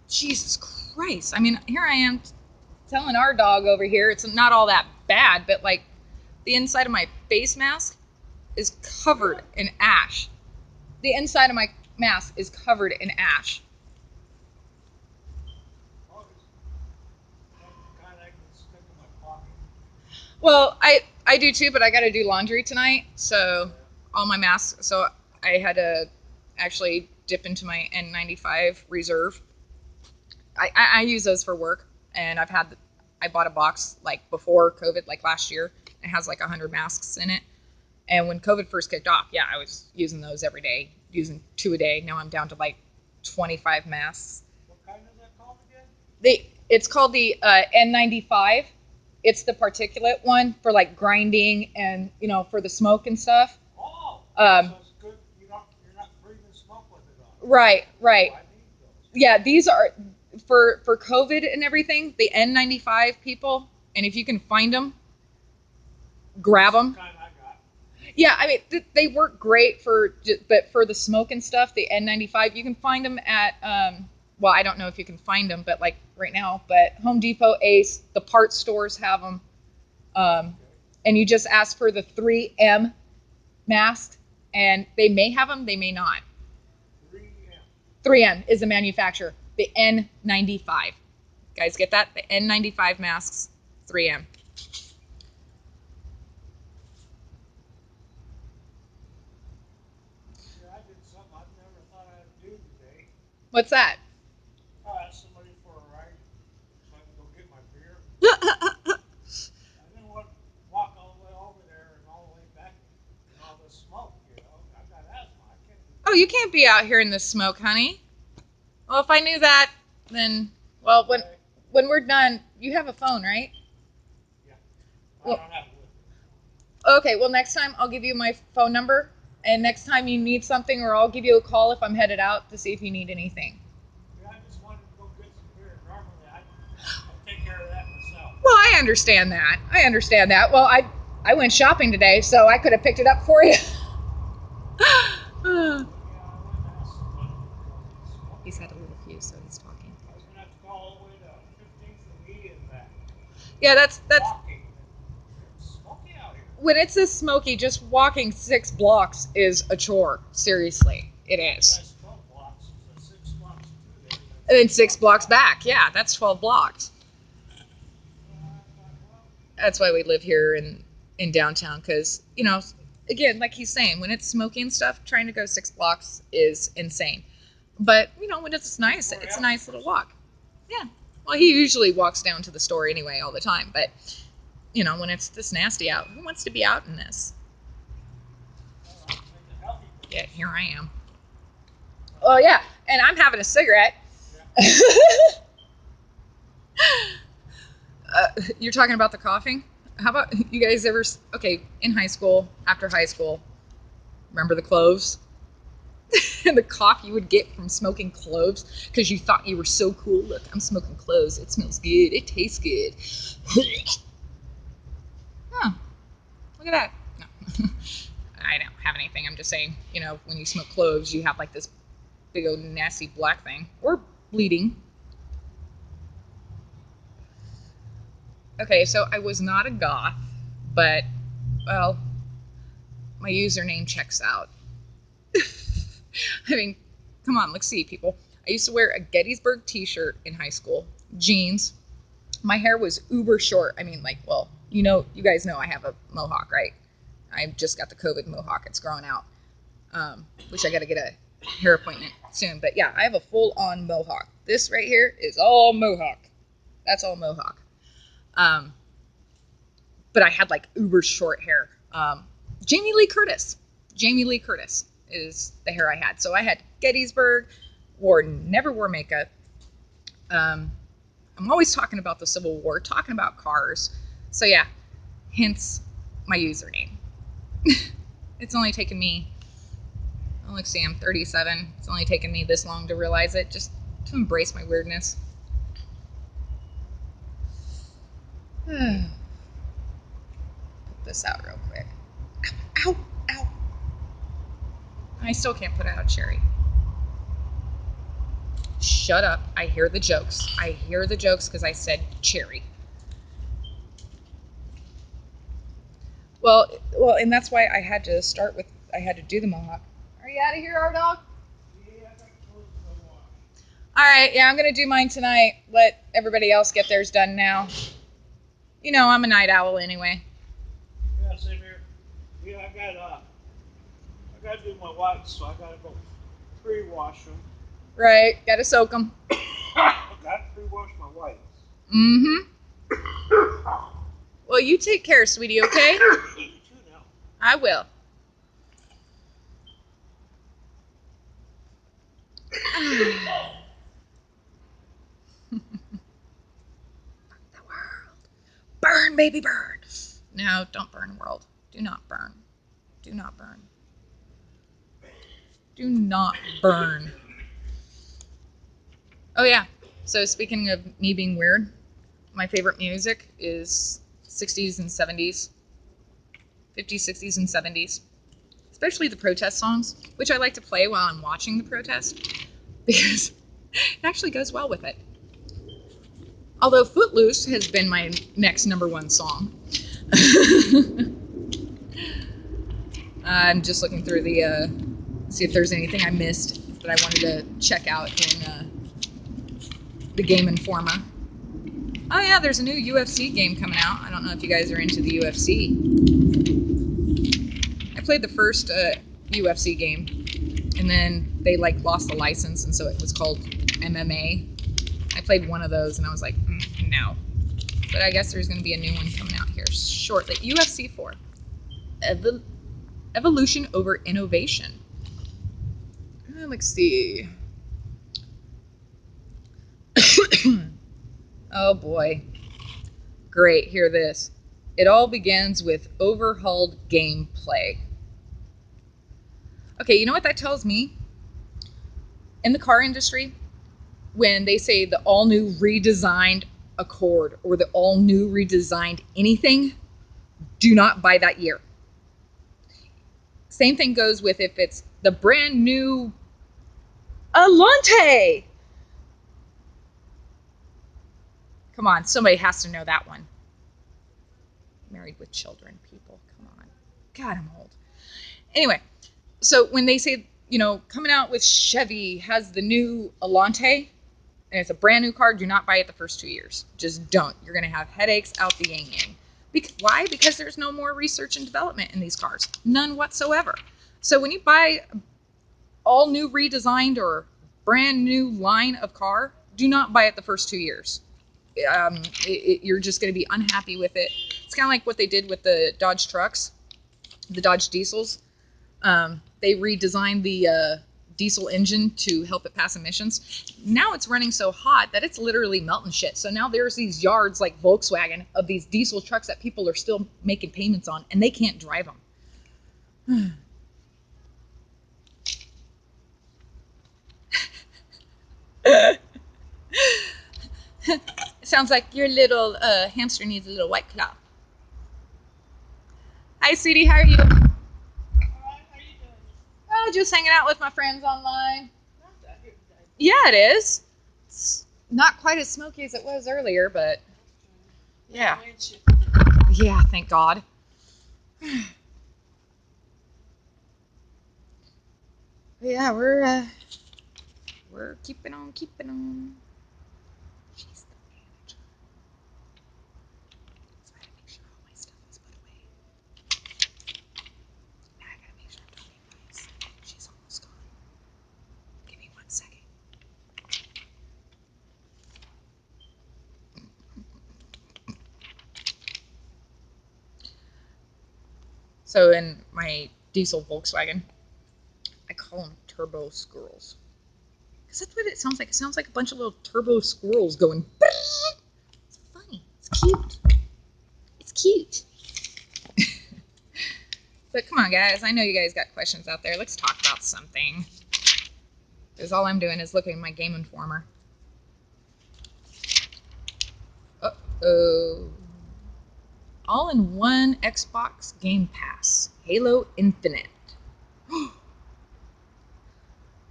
Jesus Christ. I mean, here I am telling our dog over here it's not all that bad, but like the inside of my face mask is covered in ash. The inside of my mask is covered in ash. Well, I do too, but I got to do laundry tonight, so all my masks. So I had to actually dip into my N95 reserve. I use those for work, and I bought a box like before COVID, like last year. It has like 100 masks in it. And when COVID first kicked off, yeah, I was using those every day, using 2 a day. Now I'm down to like 25 masks. What kind is that called again? It's called the N95. It's the particulate one for like grinding and for the smoke and stuff. Oh, Um, so it's good. You're not breathing smoke with it on. Right, right. Oh, I need those. Yeah, these are for COVID and everything. The N95 people, and if you can find them, grab them. Kind I got. Yeah, I mean they work great but for the smoke and stuff, the N95 you can find them at well, I don't know if you can find them, but like right now, but Home Depot, Ace, the parts stores have them, and you just ask for the 3M mask, and they may have them, they may not. 3M. 3M is the manufacturer. The N95, guys, get that? The N95 masks, 3M. Yeah, I did something I never thought I'd do today. What's that? I asked somebody for a ride so I can go get my beer. I didn't want to walk all the way over there and all the way back in all this smoke, I've got asthma. I can't do Oh, you can't be out here in the smoke, honey. Well, if I knew that, then, well, when we're done, you have a phone, right? Yeah. Well- I don't have it with me. Okay, well, next time I'll give you my phone number, and next time you need something, or I'll give you a call if I'm headed out to see if you need anything. Yeah, I just wanted to go get some beer. Normally, I take care of that myself. Well, I understand that. I understand that. Well, I went shopping today, so I could have picked it up for you. Yeah, I went to ask somebody because it's smoky. He's had a little fuse, so he's talking. I was going to have to go all the way to 15th and E and back. Yeah, that's Walking. It's smoky out here. when it's this smoky. Just walking 6 blocks is a chore. Seriously, it is. That's 12 blocks. So 6 blocks through there. And then 6 blocks back. Yeah, that's 12 blocks. That's why we live here in downtown, because again, like he's saying, when it's smoky and stuff, trying to go 6 blocks is insane. But when it's nice, it's a nice little walk. Yeah. Well, he usually walks down to the store anyway all the time, but when it's this nasty out, who wants to be out in this? Yeah, here I am. Oh yeah, and I'm having a cigarette. You're talking about the coughing? How about you guys ever, okay, in high school, after high school, remember the cloves? And the cough you would get from smoking cloves because you thought you were so cool. Look, I'm smoking cloves. It smells good. It tastes good. Huh. Look at that. No. I don't have anything. I'm just saying, when you smoke cloves, you have like this big old nasty black thing. Or bleeding. Okay, so I was not a goth, but, well, my username checks out. I mean, come on, let's see, people. I used to wear a Gettysburg t-shirt in high school, jeans. My hair was uber short. I mean, like, well, you guys know I have a mohawk, right? I just got the COVID mohawk. It's growing out. Wish I got to get a hair appointment soon. But yeah, I have a full-on mohawk. This right here is all mohawk. That's all mohawk. But I had like uber short hair. Jamie Lee Curtis is the hair I had. So I had Gettysburg, never wore makeup. I'm always talking about the Civil War, talking about cars. So yeah, hence my username. It's only taken me, let's see, I'm 37. It's only taken me this long to realize it, just to embrace my weirdness. Put this out real quick. Ow, ow. I still can't put it out, Sherry. Shut up. I hear the jokes. I hear the jokes because I said cherry. Well, and that's why I had to do the mohawk. Are you out of here, our dog? Yeah, I got clothes to wash. All right, yeah, I'm going to do mine tonight. Let everybody else get theirs done now. I'm a night owl anyway. Yeah, same here. Yeah, I got to do my whites, so I got to go pre-wash them. Right, got to soak them. I got to pre-wash my whites. Mm-hmm. Well, you take care, sweetie, okay? You too now. I will. baby, burn. No, don't burn, world. Do not burn. Do not burn. Do not burn. Oh, yeah. So speaking of me being weird, my favorite music is 60s and 70s. 50s, 60s, and 70s. Especially the protest songs, which I like to play while I'm watching the protest because it actually goes well with it. Although Footloose has been my next #1 song. I'm just looking through the, see if there's anything I missed that I wanted to check out in the Game Informer. Oh yeah, there's a new UFC game coming out. I don't know if you guys are into the UFC. I played the first UFC game, and then they like lost the license, and so it was called MMA. I played one of those, and I was like, no. But I guess there's going to be a new one coming out here shortly. UFC 4. Evolution over innovation. Let's see. Oh boy. Great, hear this. It all begins with overhauled gameplay. Okay, you know what that tells me? In the car industry, when they say the all-new redesigned Accord or the all-new redesigned anything, do not buy that year. Same thing goes with if it's the brand new Alante. Come on, somebody has to know that one. Married with children, people, come on. God, I'm old. Anyway, so when they say, you know, coming out with Chevy has the new Alante, and it's a brand new car, do not buy it the first 2 years. Just don't. You're going to have headaches out the yang-yang. Why? Because there's no more research and development in these cars. None whatsoever. So when you buy all new redesigned or brand new line of car, do not buy it the first 2 years. You're just going to be unhappy with it. It's kind of like what they did with the Dodge trucks, the Dodge diesels. They redesigned the diesel engine to help it pass emissions. Now it's running so hot that it's literally melting shit. So now there's these yards like Volkswagen of these diesel trucks that people are still making payments on, and they can't drive them. Sounds like your little hamster needs a little White Claw. Hi, sweetie. How are you? Alright, how you doing? Oh, just hanging out with my friends online. Not that good day. Yeah, it is. It's not quite as smoky as it was earlier, but yeah. Yeah, thank God. Yeah, we're keeping on keeping on. She's the manager. So I gotta make sure all my stuff is put away. Now I gotta make sure I'm talking nice. She's almost gone. Give me 1 second. So in my diesel Volkswagen, I call them turbo squirrels. Because that's what it sounds like. It sounds like a bunch of little turbo squirrels going. It's funny. It's cute. It's cute. But come on, guys. I know you guys got questions out there. Let's talk about something. Because all I'm doing is looking at my Game Informer. Uh-oh. All-in-one Xbox Game Pass. Halo Infinite.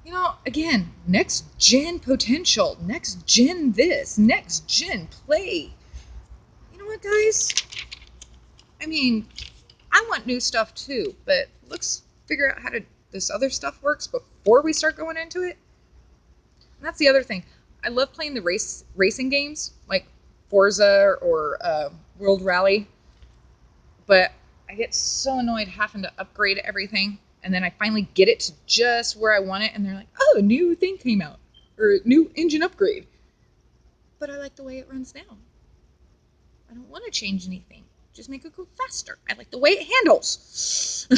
You know, again, next gen potential, next gen this, next gen play. You know what, guys? I mean, I want new stuff too, but let's figure out how this other stuff works before we start going into it. And that's the other thing. I love playing the racing games like Forza or World Rally, but I get so annoyed having to upgrade everything. And then I finally get it to just where I want it, and they're like, oh, a new thing came out, or a new engine upgrade. But I like the way it runs now. I don't want to change anything. Just make it go faster. I like the way it handles.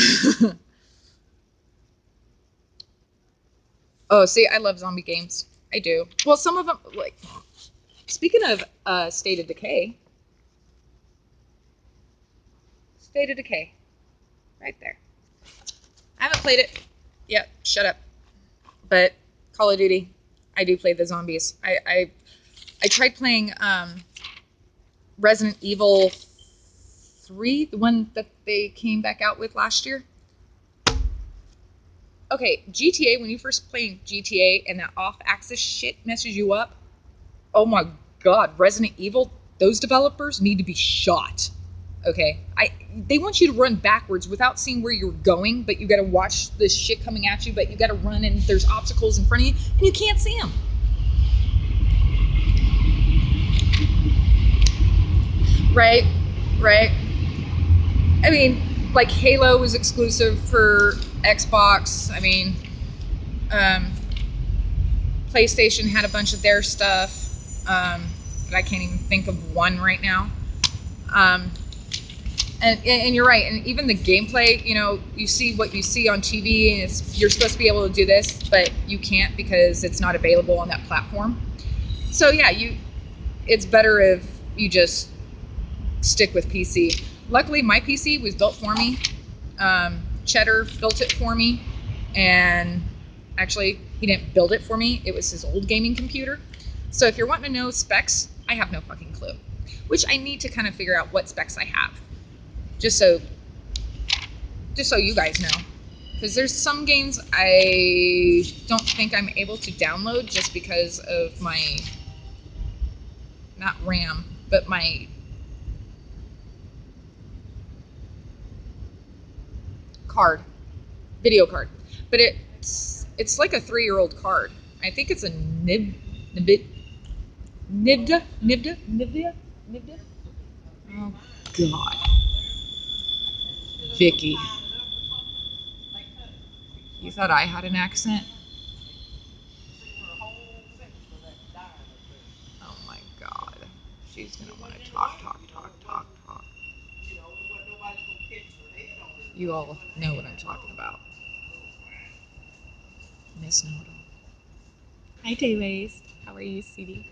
Oh, see, I love zombie games. I do. Well, some of them, like, speaking of State of Decay, State of Decay. Right there. I haven't played it. Yep, shut up. But Call of Duty, I do play the zombies. I tried playing Resident Evil 3, the one that they came back out with last year. Okay, GTA, when you first play GTA and that off-axis shit messes you up, oh my god, Resident Evil, those developers need to be shot. Okay, they want you to run backwards without seeing where you're going, but you gotta watch this shit coming at you, but you gotta run and there's obstacles in front of you, and you can't see them. Right. I mean, like Halo was exclusive for Xbox. I mean, PlayStation had a bunch of their stuff, but I can't even think of one right now. And you're right. And even the gameplay, you know, you see what you see on TV, and you're supposed to be able to do this, but you can't because it's not available on that platform. So yeah, it's better if you just stick with PC. Luckily, my PC was built for me. Cheddar built it for me, and actually, he didn't build it for me. It was his old gaming computer. So if you're wanting to know specs, I have no fucking clue. Which I need to kind of figure out what specs I have, just so you guys know. Because there's some games I don't think I'm able to download just because of my, not RAM, but my video card. But it's like a 3-year-old card. I think it's a Nvidia. Oh God, Vicky, you thought I had an accent? Oh my God, she's gonna want to talk. You all know what I'm talking about. Miss Know-It-All. Hi, Dayways. How are you, sweetie?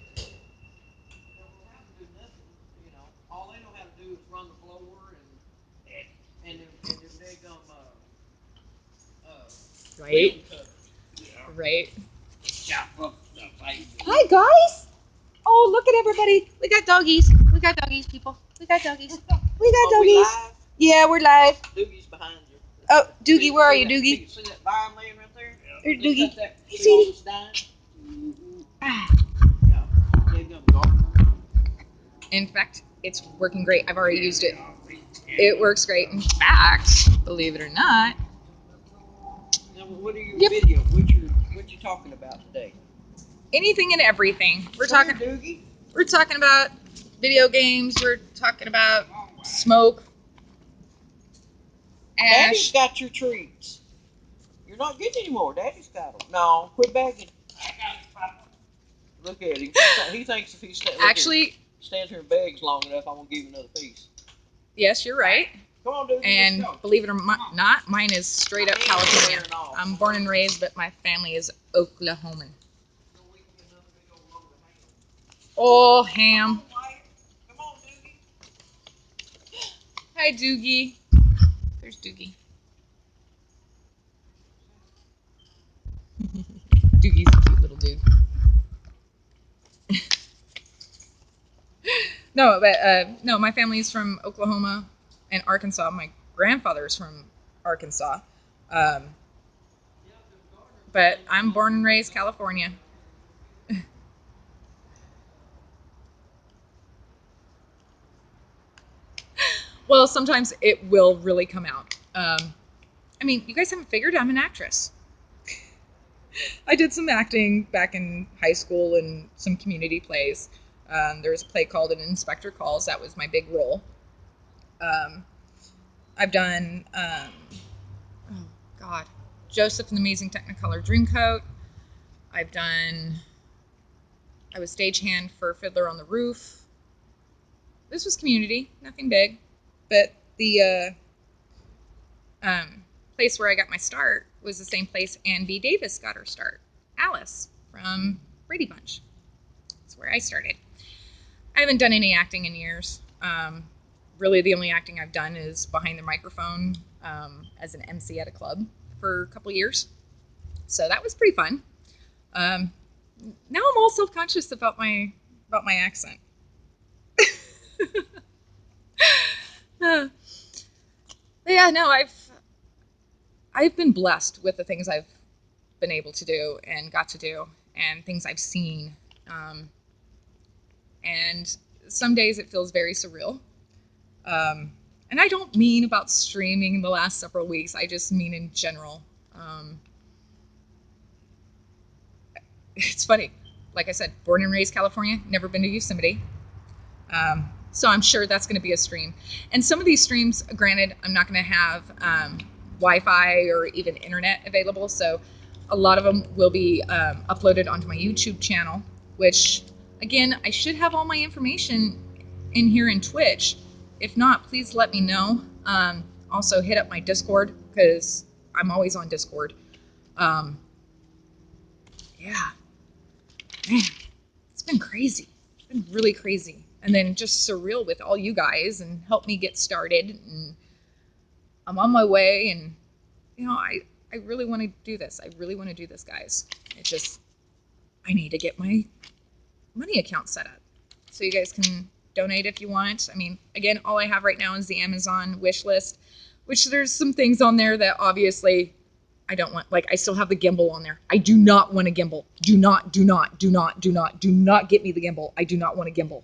All they know how to do is run the blower and them daggum Right. cutters. Right. Chop up stuff. Hi, guys. Oh, look at everybody. We got doggies. People. We got doggies. Are we live? Yeah, we're live. Doogie's behind you. Oh, Doogie, where are you, Doogie? See that vine laying right there? There's Just Doogie. cut that. Hey, See all sweetie. this dying? Ah. Yeah. Daggum garden. In fact, it's working great. I've already used it. It works great. In fact, believe it or not. Now, what are your Yep. video? What you talking about today? Anything and everything. We're Come talking. here, Doogie. We're talking about video games. We're talking about smoke. Daddy's Ash. got your treats. You're not getting any more. Daddy's got them. No, quit begging. Look at him. He thinks if he Actually, stands here and begs long enough, I'm gonna give him another piece. yes, you're right. Come on, Doogie. And let's go. believe it or not, mine is straight up California. I'm born and raised, but my family is Oklahoman. Oh, ham. Come on, Doogie. Hi, Doogie. There's Doogie. Doogie's a cute little dude. No, my family's from Oklahoma and Arkansas. My grandfather's from Arkansas. But I'm born and raised California. Well, sometimes it will really come out. I mean, you guys haven't figured I'm an actress. I did some acting back in high school and some community plays. There was a play called An Inspector Calls. That was my big role. I've done, oh God, Joseph and the Amazing Technicolor Dreamcoat. I was stagehand for Fiddler on the Roof. This was community, nothing big. But the place where I got my start was the same place Ann B. Davis got her start. Alice from Brady Bunch. That's where I started. I haven't done any acting in years. really the only acting I've done is behind the microphone as an MC at a club for a couple years. So that was pretty fun. Now I'm all self-conscious about my accent. Yeah, no, I've been blessed with the things I've been able to do and got to do and things I've seen. And some days it feels very surreal. And I don't mean about streaming in the last several weeks. I just mean in general. It's funny. Like I said, born and raised California, never been to Yosemite. So I'm sure that's going to be a stream. And some of these streams, granted, I'm not going to have Wi-Fi or even internet available. So a lot of them will be uploaded onto my YouTube channel, which, again, I should have all my information in here in Twitch. If not, please let me know. Also, hit up my Discord, because I'm always on Discord. Yeah. Man, it's been crazy. It's been really crazy. And then just surreal with all you guys and help me get started. And I'm on my way. And, you know, I really want to do this. I really want to do this, guys. It's just, I need to get my money account set up so you guys can donate if you want. I mean, again, all I have right now is the Amazon wish list, which there's some things on there that obviously I don't want. Like, I still have the gimbal on there. I do not want a gimbal. Do not get me the gimbal. I do not want a gimbal.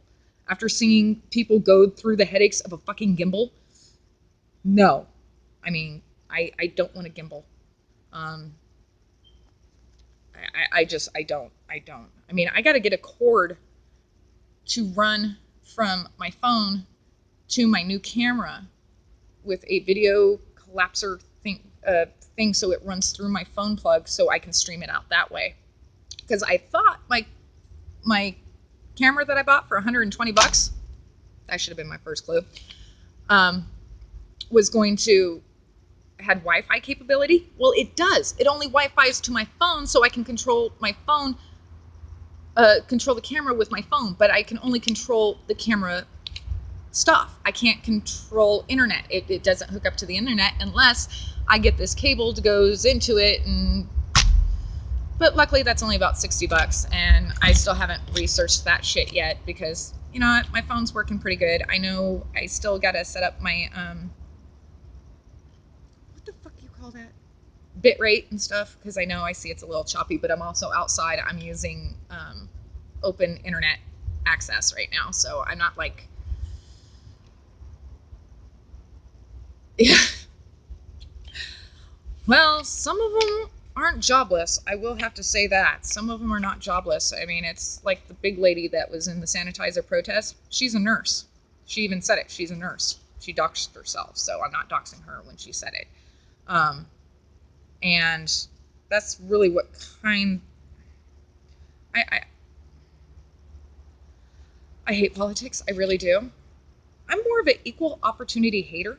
After seeing people go through the headaches of a fucking gimbal, no. I mean, I don't want a gimbal. I don't. I mean, I got to get a cord to run from my phone to my new camera with a video collapser thing so it runs through my phone plug so I can stream it out that way. Because I thought my camera that I bought for $120, that should have been my first clue, was going to had Wi-Fi capability. Well, it does. It only Wi-Fi's to my phone, so I can control my phone, control the camera with my phone, but I can only control the camera stuff. I can't control internet. It doesn't hook up to the internet unless I get this cable that goes into it. But luckily that's only about $60, and I still haven't researched that shit yet because, you know what, my phone's working pretty good. I know I still gotta set up my what the fuck you call that, bit rate and stuff, because I know I see it's a little choppy, but I'm also outside. I'm using open internet access right now, so I'm not like, yeah. Well, some of them aren't jobless. I will have to say that. Some of them are not jobless. I mean, it's like the big lady that was in the sanitizer protest. She's a nurse. She even said it. She's a nurse. She doxed herself, so I'm not doxing her when she said it. And that's really what kind... I hate politics. I really do. I'm more of an equal opportunity hater.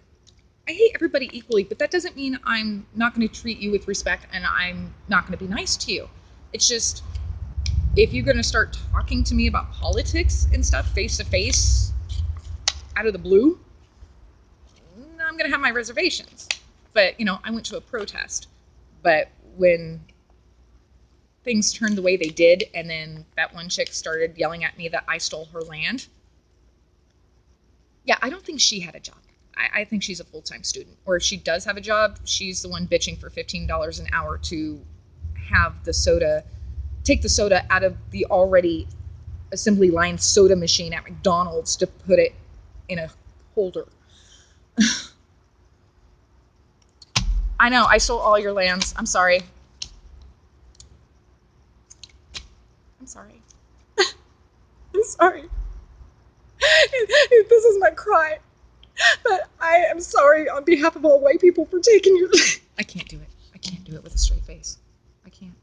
I hate everybody equally, but that doesn't mean I'm not going to treat you with respect and I'm not going to be nice to you. It's just, if you're going to start talking to me about politics and stuff face to face out of the blue, I'm going to have my reservations. But, you know, I went to a protest. But when things turned the way they did, and then that one chick started yelling at me that I stole her land, yeah, I don't think she had a job. I think she's a full-time student. Or if she does have a job, she's the one bitching for $15 an hour to have the soda, take the soda out of the already assembly line soda machine at McDonald's to put it in a holder. I know, I stole all your lands. I'm sorry. I'm sorry. I'm sorry. This is my cry. But I am sorry on behalf of all white people for taking your... I can't do it. I can't do it with a straight face. I can't.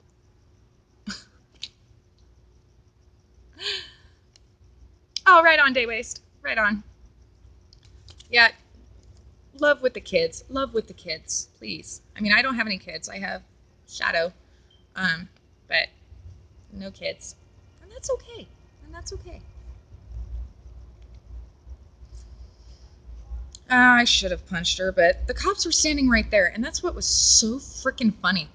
Oh, right on, Day Waste. Right on. Yeah. Love with the kids. Love with the kids. Please. I mean, I don't have any kids. I have Shadow. But no kids. And that's okay. And that's okay. I should have punched her, but the cops were standing right there, and that's what was so freaking funny.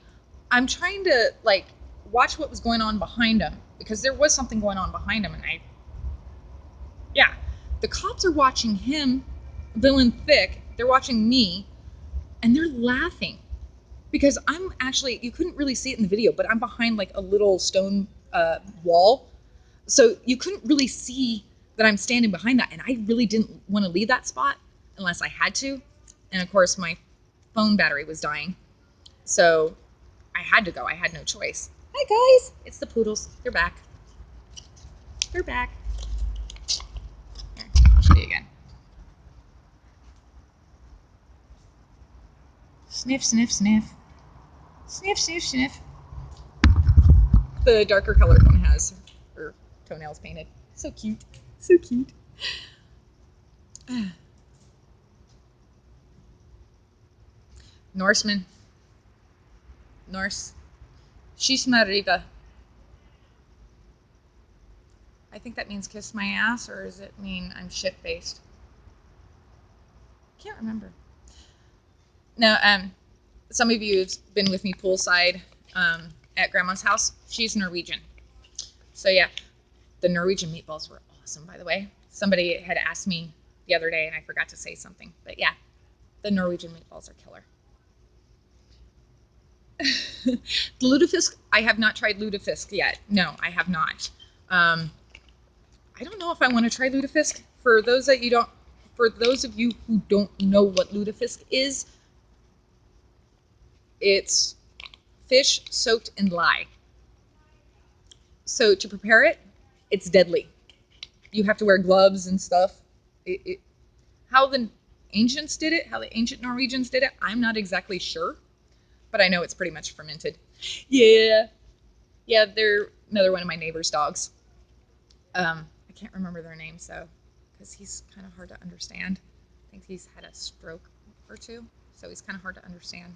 I'm trying to, like, watch what was going on behind him, because there was something going on behind him, and yeah, the cops are watching him, villain thick, they're watching me, and they're laughing, because I'm actually, you couldn't really see it in the video, but I'm behind, like, a little stone wall, so you couldn't really see that I'm standing behind that, and I really didn't want to leave that spot unless I had to. And of course, my phone battery was dying, so I had to go. I had no choice. Hi guys, it's the poodles. They're back. They're back. Here, I'll show you again. Sniff, sniff, sniff. Sniff, sniff, sniff. The darker colored one has her toenails painted. So cute. So cute. Norseman. Norse. Shismariva. I think that means kiss my ass, or does it mean I'm shit-faced? Can't remember. No, some of you have been with me poolside at Grandma's house. She's Norwegian. So yeah, the Norwegian meatballs were awesome, by the way. Somebody had asked me the other day, and I forgot to say something. But yeah, the Norwegian meatballs are killer. The lutefisk, I have not tried lutefisk yet. No, I have not. I don't know if I want to try lutefisk. For those of you who don't know what lutefisk is, it's fish soaked in lye. So to prepare it, it's deadly. You have to wear gloves and stuff. How the ancients did it, how the ancient Norwegians did it, I'm not exactly sure, but I know it's pretty much fermented. Yeah, they're another one of my neighbor's dogs. I can't remember their name, so, because he's kind of hard to understand. I think he's had a stroke or two, so he's kind of hard to understand.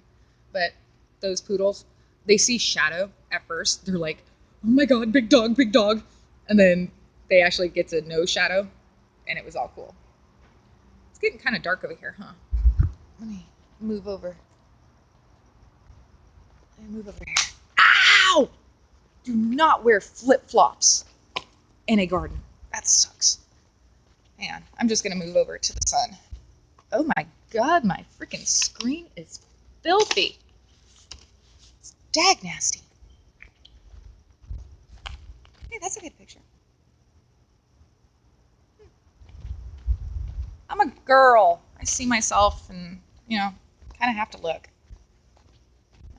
But those poodles, they see shadow at first. They're like, oh my god, big dog, big dog. And then they actually get to know shadow, and it was all cool. It's getting kind of dark over here, huh? Let me move over. Let me move over here. Ow! Do not wear flip-flops in a garden. That sucks. Hang on, I'm just gonna move over to the sun. Oh my god, my freaking screen is filthy. It's dag nasty. Hey, that's a good picture. I'm a girl. I see myself and, kind of have to look.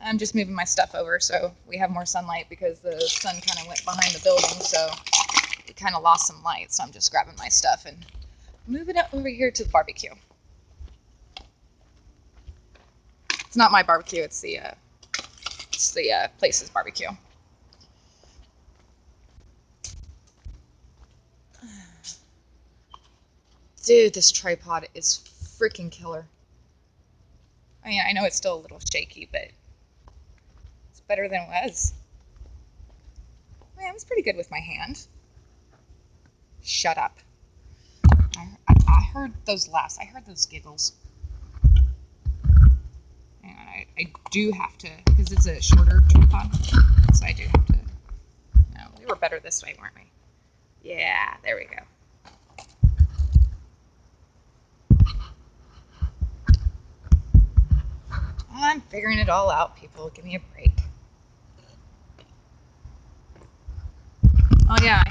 I'm just moving my stuff over so we have more sunlight because the sun kind of went behind the building, so we kind of lost some light. So I'm just grabbing my stuff and moving it over here to the barbecue. It's not my barbecue, it's the place's barbecue. Dude, this tripod is freaking killer. I mean, I know it's still a little shaky, but it's better than it was. Man, I was pretty good with my hand. Shut up. I heard those laughs. I heard those giggles. Hang on, I do have to, because it's a shorter tripod, so I do have to. No, we were better this way, weren't we? Yeah, there we go. I'm figuring it all out, people. Give me a break. Oh yeah, I